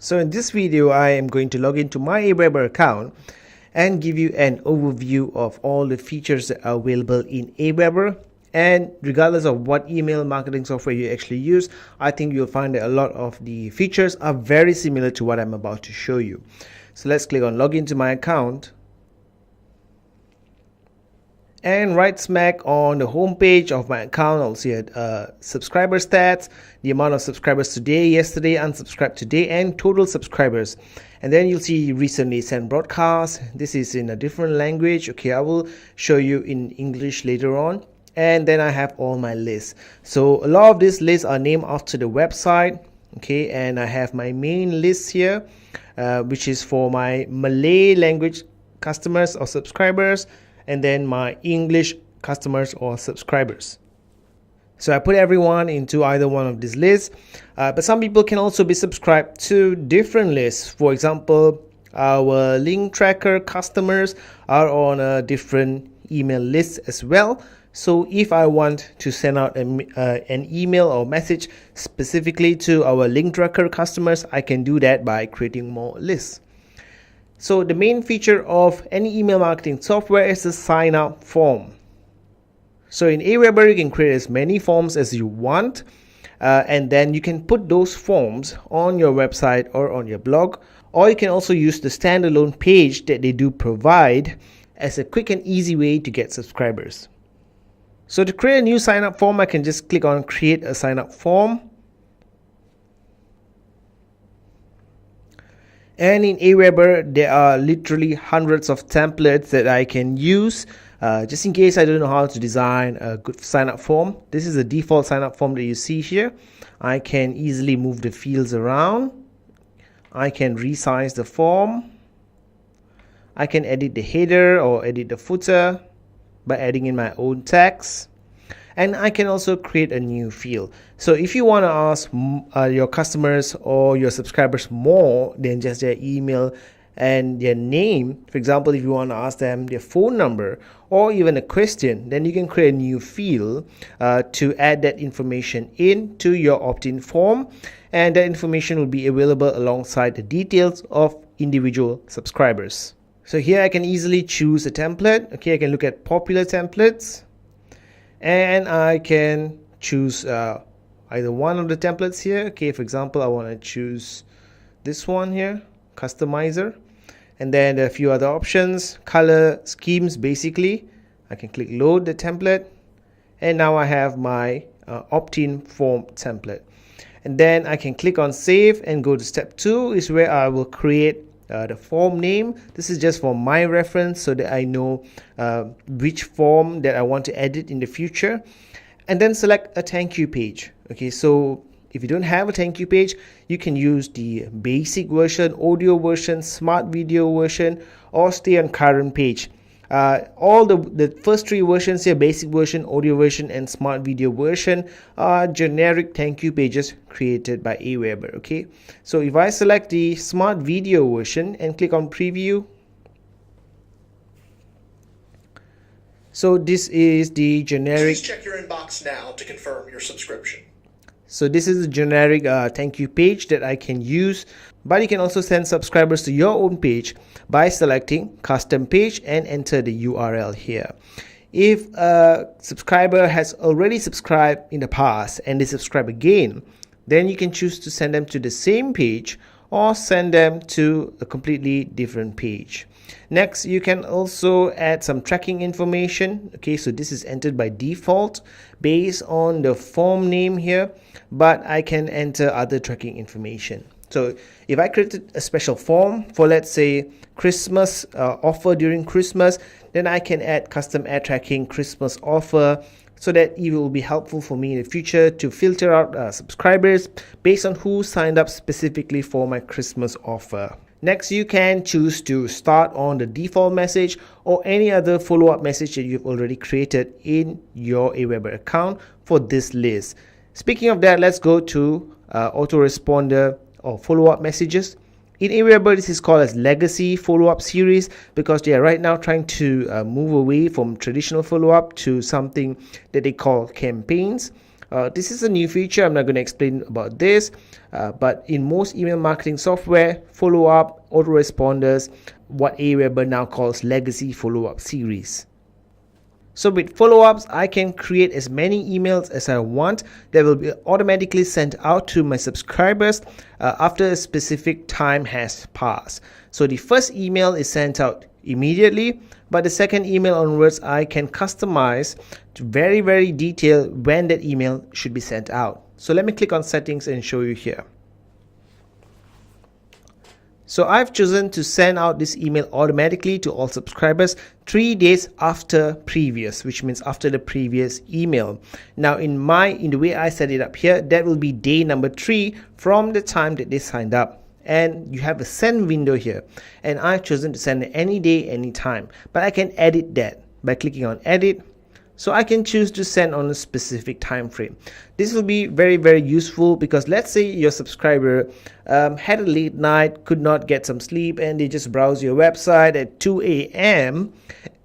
So in this video, I am going to log into my aweber account and give you an overview of all the features that are available in aweber. And regardless of what email marketing software you actually use, I think you'll find that a lot of the features are very similar to what I'm about to show you. So let's click on login to my account. And right smack on the home page of my account, I'll see subscriber stats, the amount of subscribers today, yesterday, unsubscribed today, and total subscribers. And then you'll see recently sent broadcast. This is in a different language. Okay, I will show you in English later on. And then I have all my lists. So a lot of these lists are named after the website. Okay, and I have my main list here, which is for my Malay language customers or subscribers, and then my English customers or subscribers. So I put everyone into either one of these lists, but some people can also be subscribed to different lists. For example, our link tracker customers are on a different email list as well. So if I want to send out an email or message specifically to our link tracker customers, I can do that by creating more lists. So the main feature of any email marketing software is the sign up form. So in aweber, you can create as many forms as you want, and then you can put those forms on your website or on your blog, or you can also use the standalone page that they do provide as a quick and easy way to get subscribers. So to create a new sign up form, I can just click on create a sign up form. And in aweber, there are literally hundreds of templates that I can use just in case I don't know how to design a good sign-up form. This is the default sign-up form that you see here. I can easily move the fields around. I can resize the form. I can edit the header or edit the footer by adding in my own text. And I can also create a new field. So if you want to ask your customers or your subscribers more than just their email and their name, for example, if you want to ask them their phone number or even a question, then you can create a new field to add that information into your opt-in form, and that information will be available alongside the details of individual subscribers. So here I can easily choose a template. Okay, I can look at popular templates, and I can choose either one of the templates here. Okay, for example, I want to choose this one here, customizer, and then there are a few other options, color schemes. Basically, I can click load the template, and now I have my opt-in form template. And then I can click on save and go to step 2, is where I will create the form name. This is just for my reference so that I know which form that I want to edit in the future. And then select a thank you page. Okay, so if you don't have a thank you page, you can use the basic version, audio version, smart video version, or stay on current page. All the first 3 versions here, basic version, audio version, and smart video version, are generic thank you pages created by aweber. Okay, so if I select the smart video version and click on preview, so this is the generic. Please check your inbox now to confirm your subscription. So this is a generic thank you page that I can use, but you can also send subscribers to your own page by selecting custom page and enter the URL here. If a subscriber has already subscribed in the past and they subscribe again, then you can choose to send them to the same page or send them to a completely different page. Next, you can also add some tracking information. Okay, so this is entered by default based on the form name here, but I can enter other tracking information. So if I created a special form for, let's say, Christmas offer during Christmas, then I can add custom ad tracking Christmas offer, so that it will be helpful for me in the future to filter out subscribers based on who signed up specifically for my Christmas offer. Next, you can choose to start on the default message or any other follow-up message that you've already created in your aweber account for this list. Speaking of that, let's go to autoresponder or follow-up messages. In aweber, this is called as legacy follow-up series because they are right now trying to move away from traditional follow-up to something that they call campaigns. This is a new feature. I'm not going to explain about this, but in most email marketing software, follow-up, autoresponders, what aweber now calls legacy follow-up series. So with follow-ups, I can create as many emails as I want that will be automatically sent out to my subscribers after a specific time has passed. So the first email is sent out immediately, but the second email onwards, I can customize to very detail when that email should be sent out. So let me click on settings and show you here. So I've chosen to send out this email automatically to all subscribers 3 days after previous, which means after the previous email. Now in the way I set it up here, that will be day number 3 from the time that they signed up. And you have a send window here, and I've chosen to send it any day, any time, but I can edit that by clicking on edit. So I can choose to send on a specific time frame. This will be very useful because let's say your subscriber had a late night, could not get some sleep, and they just browse your website at 2 a.m.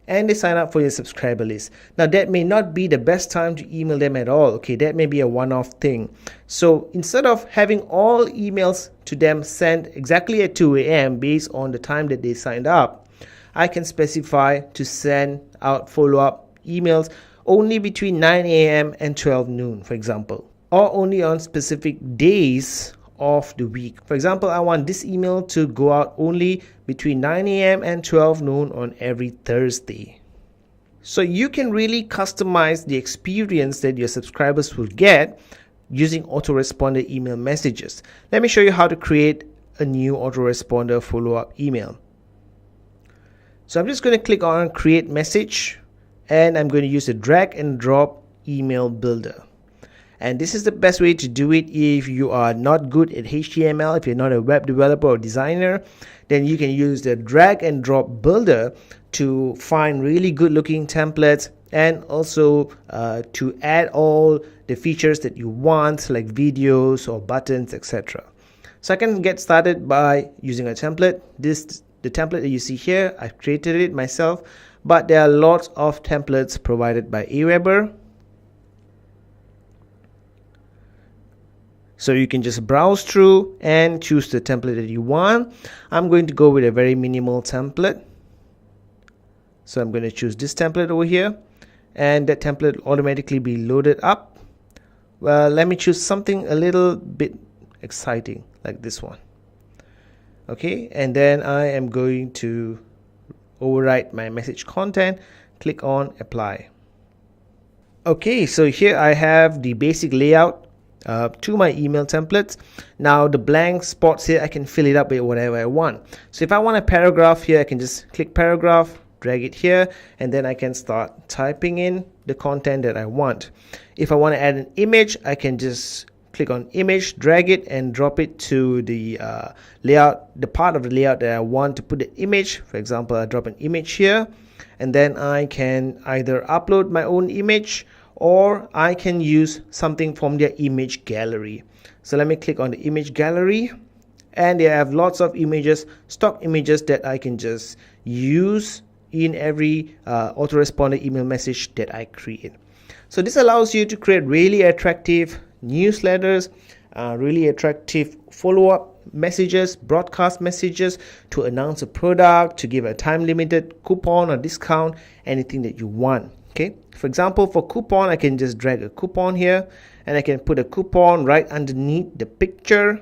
and they sign up for your subscriber list. Now that may not be the best time to email them at all. Okay, that may be a one-off thing. So instead of having all emails to them sent exactly at 2 a.m. based on the time that they signed up, I can specify to send out follow-up emails only between 9 a.m. and 12 noon, for example, or only on specific days of the week. For example, I want this email to go out only between 9 a.m. and 12 noon on every Thursday. So you can really customize the experience that your subscribers will get using autoresponder email messages. Let me show you how to create a new autoresponder follow-up email. So I'm just going to click on create message, and I'm going to use the drag and drop email builder. And this is the best way to do it. If you are not good at HTML, if you're not a web developer or designer, then you can use the drag and drop builder to find really good looking templates, and also to add all the features that you want, like videos or buttons, etc. So I can get started by using a template. The template that you see here, I've created it myself, but there are lots of templates provided by aweber. So you can just browse through and choose the template that you want. I'm going to go with a very minimal template. So I'm going to choose this template over here, and that template will automatically be loaded up. Well, let me choose something a little bit exciting like this one. Okay, and then I am going to overwrite my message content, click on apply. Okay, so here I have the basic layout to my email templates. Now the blank spots here, I can fill it up with whatever I want. So if I want a paragraph here, I can just click paragraph, drag it here, and then I can start typing in the content that I want. If I want to add an image, I can just click on image, drag it, and drop it to the layout, the part of the layout that I want to put the image. For example, I drop an image here, and then I can either upload my own image, or I can use something from their image gallery. So let me click on the image gallery, and they have lots of images, stock images, that I can just use in every autoresponder email message that I create. So this allows you to create really attractive newsletters, really attractive follow-up messages, broadcast messages to announce a product, to give a time limited coupon or discount, anything that you want. Okay, for example, for coupon, I can just drag a coupon here, and I can put a coupon right underneath the picture,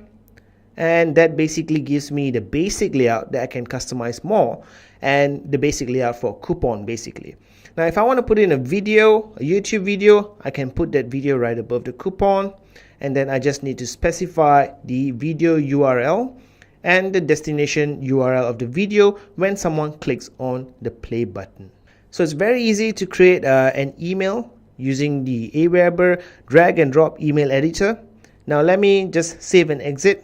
and that basically gives me the basic layout that I can customize more, and the basic layout for a coupon basically. Now if I want to put in a video, a YouTube video, I can put that video right above the coupon, and then I just need to specify the video URL and the destination URL of the video when someone clicks on the play button. So it's very easy to create an email using the aweber drag and drop email editor. Now let me just save and exit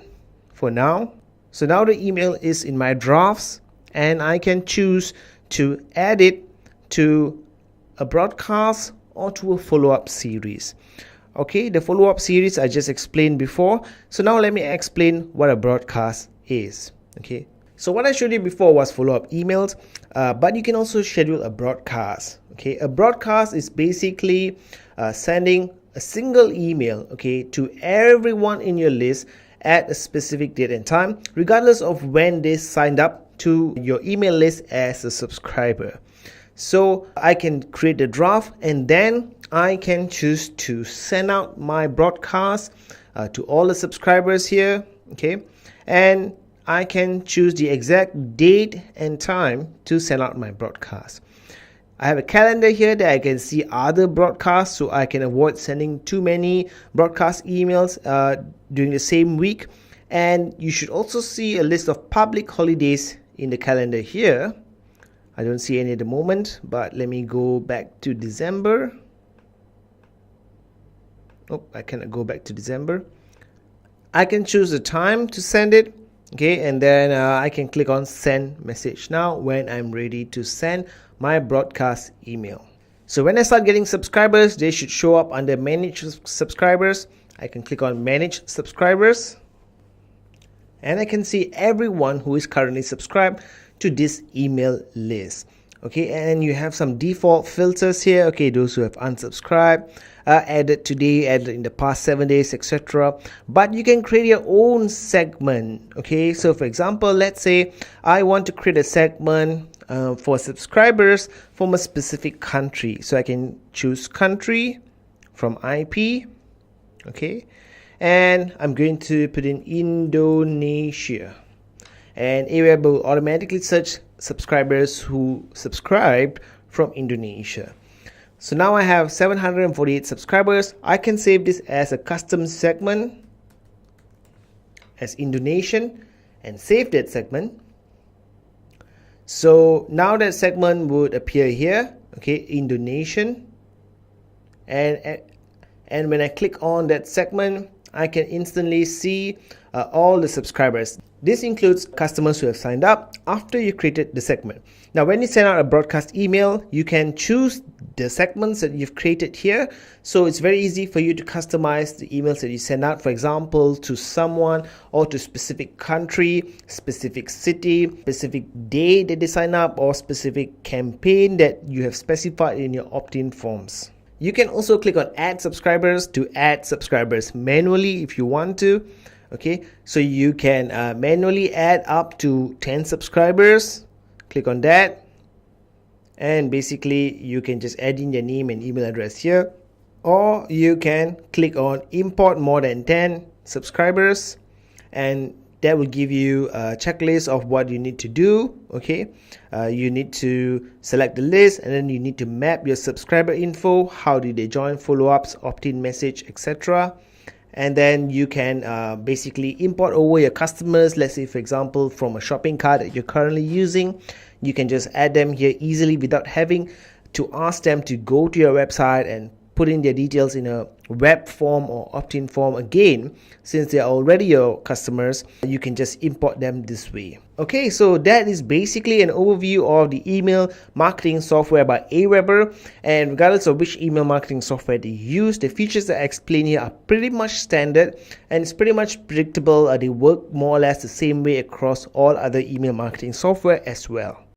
for now. So now the email is in my drafts, and I can choose to add it to a broadcast or to a follow-up series. Okay, the follow-up series I just explained before. So now let me explain what a broadcast is. Okay, so what I showed you before was follow-up emails, but you can also schedule a broadcast. Okay, a broadcast is basically sending a single email, okay, to everyone in your list at a specific date and time, regardless of when they signed up to your email list as a subscriber. So I can create a draft, and then I can choose to send out my broadcast to all the subscribers here, okay, and I can choose the exact date and time to send out my broadcast. I have a calendar here that I can see other broadcasts, so I can avoid sending too many broadcast emails during the same week. And you should also see a list of public holidays in the calendar here. I don't see any at the moment, but let me go back to December. Oh, I cannot go back to December. I can choose the time to send it, okay, and then I can click on send message now when I'm ready to send my broadcast email. So when I start getting subscribers, they should show up under manage subscribers. I can click on manage subscribers, and I can see everyone who is currently subscribed to this email list. Okay, and you have some default filters here. Okay, those who have unsubscribed, added today, added in the past 7 days, etc. But you can create your own segment. Okay, so for example, let's say I want to create a segment for subscribers from a specific country. So I can choose country from IP. Okay, and I'm going to put in Indonesia, and aweber will automatically search subscribers who subscribed from Indonesia. So now I have 748 subscribers. I can save this as a custom segment as Indonesian and save that segment. So now that segment would appear here, okay, Indonesian, and when I click on that segment, I can instantly see all the subscribers. This includes customers who have signed up after you created the segment. Now, when you send out a broadcast email, you can choose the segments that you've created here. So it's very easy for you to customize the emails that you send out, for example, to someone or to specific country, specific city, specific day that they sign up, or specific campaign that you have specified in your opt-in forms. You can also click on add subscribers to add subscribers manually if you want to. Okay, so you can manually add up to 10 subscribers. Click on that, and basically you can just add in your name and email address here, or you can click on import more than 10 subscribers, and that will give you a checklist of what you need to do. Okay, you need to select the list, and then you need to map your subscriber info. How did they join, follow-ups, opt-in message, etc. And then you can basically import over your customers. Let's say, for example, from a shopping cart that you're currently using, you can just add them here easily without having to ask them to go to your website and put in their details in a web form or opt-in form again. Since they are already your customers, you can just import them this way. Okay, so that is basically an overview of the email marketing software by aweber. And regardless of which email marketing software they use, the features that I explain here are pretty much standard, and it's pretty much predictable. They work more or less the same way across all other email marketing software as well.